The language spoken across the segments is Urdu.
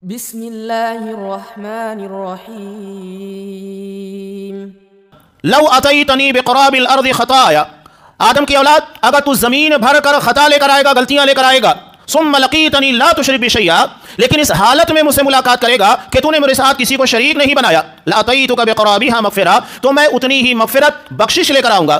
بسم اللہ الرحمن الرحیم لو اتیتنی بقراب الارض خطایا، آدم کی اولاد اگر تو زمین بھر کر خطا لے کر آئے گا، غلطیاں لے کر آئے گا، ثم لقیتنی لا تشرک بی شیئا، لیکن اس حالت میں مجھ سے ملاقات کرے گا کہ تو نے میرے ساتھ کسی کو شریک نہیں بنایا، لاتیتک بقرابها مغفرہ، تو میں اتنی ہی مغفرت بخشش لے کر آؤں گا۔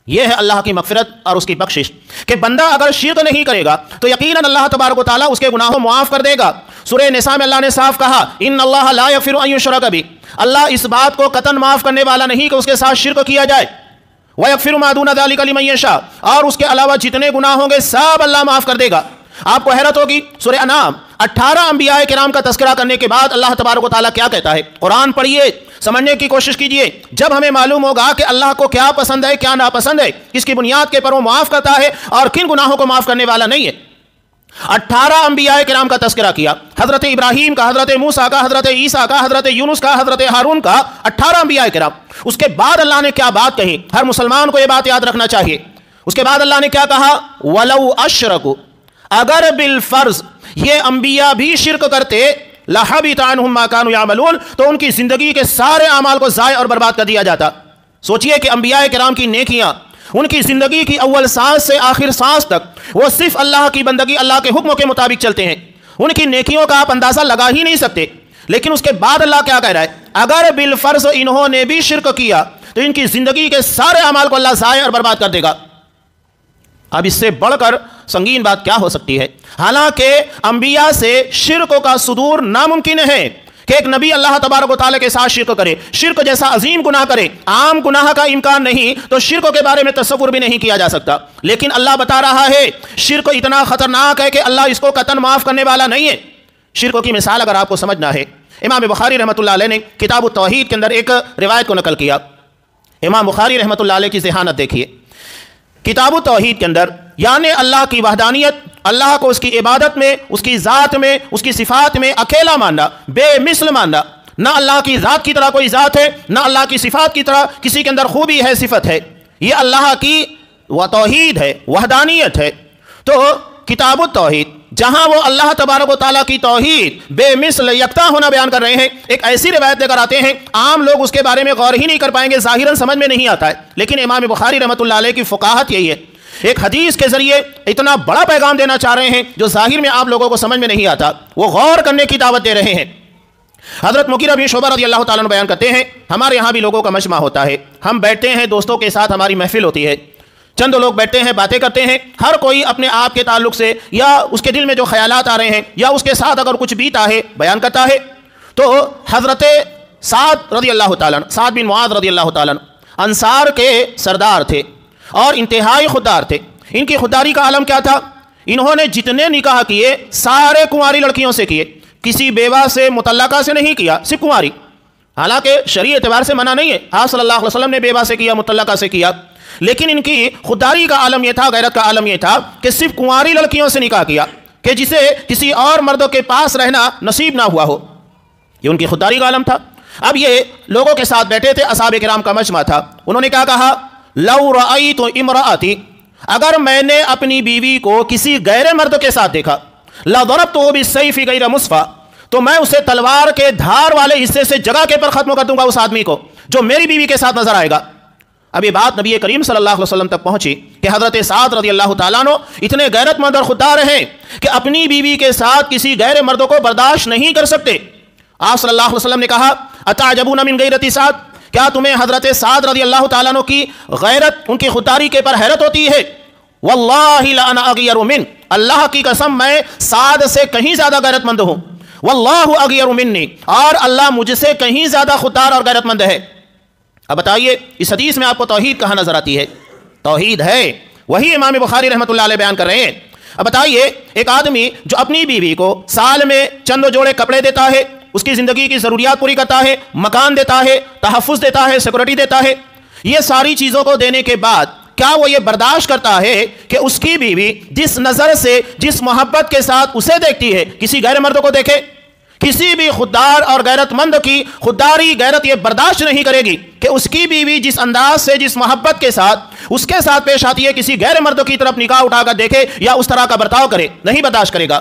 یہ ہے اللہ کی مغفرت اور اس کی بخشش کہ بندہ اگر شرک نہیں کرے گا تو یقیناً اللہ تبارک و تعالیٰ اس کے گناہوں معاف کر دے گا۔ سورہ نساء میں اللہ نے صاف کہا ان اللہ لا یغفر ان یشرک بہ، اللہ اس بات کو قطعاً معاف کرنے والا نہیں کہ اس کے ساتھ شرک کیا جائے، ویغفر ما دون ذلک لمن یشاء، اور اس کے علاوہ جتنے گناہ ہوں گے سب اللہ معاف کر دے گا۔ آپ کو حیرت ہوگی، سورہ انعام 18 انبیاء کرام کا تذکرہ کرنے کے بعد اللہ تبارک و تعالیٰ کیا کہتا ہے؟ قرآن پڑھیے، سمجھنے کی کوشش کیجئے، جب ہمیں معلوم ہوگا کہ اللہ کو کیا پسند ہے کیا ناپسند ہے، کس کی بنیاد کے پر وہ معاف کرتا ہے اور کن گناہوں کو معاف کرنے والا نہیں ہے۔ 18 انبیاء کرام کا تذکرہ کیا، حضرت ابراہیم کا، حضرت موسیٰ کا، حضرت عیسیٰ کا، حضرت یونس کا، حضرت ہارون کا، 18 انبیاء کرام۔ اس کے بعد اللہ نے کیا بات کہی؟ ہر مسلمان کو یہ بات یاد رکھنا چاہیے۔ اس کے بعد اللہ نے کیا کہا؟ وَلَوْ أَشْرَكُوا، اگر بالفرض یہ انبیاء بھی شرک کرتے، لَحَبِطَ عَنْهُمْ مَا كَانُوا يَعْمَلُونَ، تو ان کی زندگی کے سارے اعمال کو ضائع اور برباد کر دیا جاتا۔ سوچئے کہ انبیاء کرام کی نیکیاں، ان کی زندگی کی اول سانس سے آخر سانس تک وہ صرف اللہ کی بندگی، اللہ کے حکموں کے مطابق چلتے ہیں، ان کی نیکیوں کا آپ اندازہ لگا ہی نہیں سکتے۔ لیکن اس کے بعد اللہ کیا کہہ رہا ہے؟ اگر بالفرض انہوں نے بھی شرک کیا تو ان کی زندگی کے سارے اعمال کو اللہ ضائع اور برباد کر دے گا۔ اب اس سے بڑھ کر سنگین بات کیا ہو سکتی ہے؟ حالانکہ انبیاء سے شرک کا صدور ناممکن ہے کہ ایک نبی اللہ تبارک و تعالیٰ کے ساتھ شرک کرے، شرک جیسا عظیم گناہ کرے، عام گناہ کا امکان نہیں تو شرک کے بارے میں تصور بھی نہیں کیا جا سکتا۔ لیکن اللہ بتا رہا ہے شرک اتنا خطرناک ہے کہ اللہ اس کو قطعاً معاف کرنے والا نہیں ہے۔ شرک کی مثال اگر آپ کو سمجھنا ہے، امام بخاری رحمۃ اللہ علیہ نے کتاب التوحید کے اندر ایک روایت کو نقل کیا۔ امام بخاری رحمۃ اللہ علیہ کی ذہانت دیکھیے، کتاب التوحید کے اندر یعنی اللہ کی وحدانیت، اللہ کو اس کی عبادت میں، اس کی ذات میں، اس کی صفات میں اکیلا ماننا، بے مثل ماننا، نہ اللہ کی ذات کی طرح کوئی ذات ہے، نہ اللہ کی صفات کی طرح کسی کے اندر خوبی ہے، صفت ہے، یہ اللہ کی توحید ہے، وحدانیت ہے۔ تو کتاب التوحید جہاں وہ اللہ تبارک و تعالیٰ کی توحید بے مثل یکتا ہونا بیان کر رہے ہیں، ایک ایسی روایت لے کر آتے ہیں عام لوگ اس کے بارے میں غور ہی نہیں کر پائیں گے، ظاہراً سمجھ میں نہیں آتا ہے، لیکن امام بخاری رحمۃ اللہ علیہ کی فقاہت یہی ہے، ایک حدیث کے ذریعے اتنا بڑا پیغام دینا چاہ رہے ہیں جو ظاہر میں آپ لوگوں کو سمجھ میں نہیں آتا، وہ غور کرنے کی دعوت دے رہے ہیں۔ حضرت مغیرہ بن شعبہ رضی اللہ تعالیٰ عنہ بیان کرتے ہیں ہمارے یہاں بھی لوگوں کا مجمع ہوتا ہے، ہم بیٹھتے ہیں دوستوں کے ساتھ، ہماری محفل ہوتی ہے، چند لوگ بیٹھتے ہیں باتیں کرتے ہیں، ہر کوئی اپنے آپ کے تعلق سے یا اس کے دل میں جو خیالات آ رہے ہیں یا اس کے ساتھ اگر کچھ بیتا ہے بیان کرتا ہے۔ تو حضرت سعد رضی اللہ تعالیٰ عنہ، سعد بن معاذ رضی اللہ تعالیٰ عنہ انصار کے سردار تھے اور انتہائی خوددار تھے۔ ان کی خودداری کا عالم کیا تھا؟ انہوں نے جتنے نکاح کیے سارے کنواری لڑکیوں سے کیے، کسی بیوہ سے مطلقہ سے نہیں کیا، صرف کنواری۔ حالانکہ شرعی اعتبار سے منع نہیں ہے، آپ صلی اللہ علیہ وسلم نے بیوہ سے کیا، مطلقہ سے کیا، لیکن ان کی خودداری کا عالم یہ تھا، غیرت کا عالم یہ تھا کہ صرف کنواری لڑکیوں سے نکاح کیا کہ جسے کسی اور مردوں کے پاس رہنا نصیب نہ ہوا ہو، یہ ان کی خودداری کا عالم تھا۔ اب یہ لوگوں کے ساتھ بیٹھے تھے، اصحاب کرام کا مجمع تھا، انہوں نے کیا کہا؟ لو رأیت امرأتی، اگر میں نے اپنی بیوی کو کسی غیر مرد کے ساتھ دیکھا، لضربتہ بالسیف غیر مصفا، تو میں اسے تلوار کے دھار والے حصے سے جگہ کے پر ختم کر دوں گا اس آدمی کو جو میری بیوی کے ساتھ نظر آئے گا۔ اب یہ بات نبی کریم صلی اللہ علیہ وسلم تک پہنچی کہ حضرت سعد رضی اللہ تعالیٰ عنہ اتنے غیرت مند اور خوددار ہیں کہ اپنی بیوی کے ساتھ کسی غیر مرد کو برداشت نہیں کر سکتے۔ آپ صلی اللہ علیہ وسلم نے کہا اتعجبون من غیرت سعد، کیا تمہیں حضرت سعد رضی اللہ تعالیٰ عنہ کی غیرت، ان کی خودداری کے پر حیرت ہوتی ہے؟ واللہ لانا اغیر من، اللہ کی قسم میں سعد سے کہیں زیادہ غیرت مند ہوں، واللہ اغیر منی، اور اللہ مجھ سے کہیں زیادہ خوددار اور غیرت مند ہے۔ اب بتائیے اس حدیث میں آپ کو توحید کہاں نظر آتی ہے؟ توحید ہے، وہی امام بخاری رحمۃ اللہ علیہ بیان کر رہے ہیں۔ اب بتائیے ایک آدمی جو اپنی بیوی کو سال میں چند جوڑے کپڑے دیتا ہے، اس کی زندگی کی ضروریات پوری کرتا ہے، مکان دیتا ہے، تحفظ دیتا ہے، سیکورٹی دیتا ہے، یہ ساری چیزوں کو دینے کے بعد کیا وہ یہ برداشت کرتا ہے کہ اس کی بیوی جس نظر سے، جس محبت کے ساتھ اسے دیکھتی ہے کسی غیر مرد کو دیکھے؟ کسی بھی خوددار اور غیرت مند کی خودداری، غیرت یہ برداشت نہیں کرے گی کہ اس کی بیوی جس انداز سے، جس محبت کے ساتھ اس کے ساتھ پیش آتی ہے کسی غیر مرد کی طرف نگاہ اٹھا کر دیکھے یا اس طرح کا برتاؤ کرے، نہیں برداشت کرے گا۔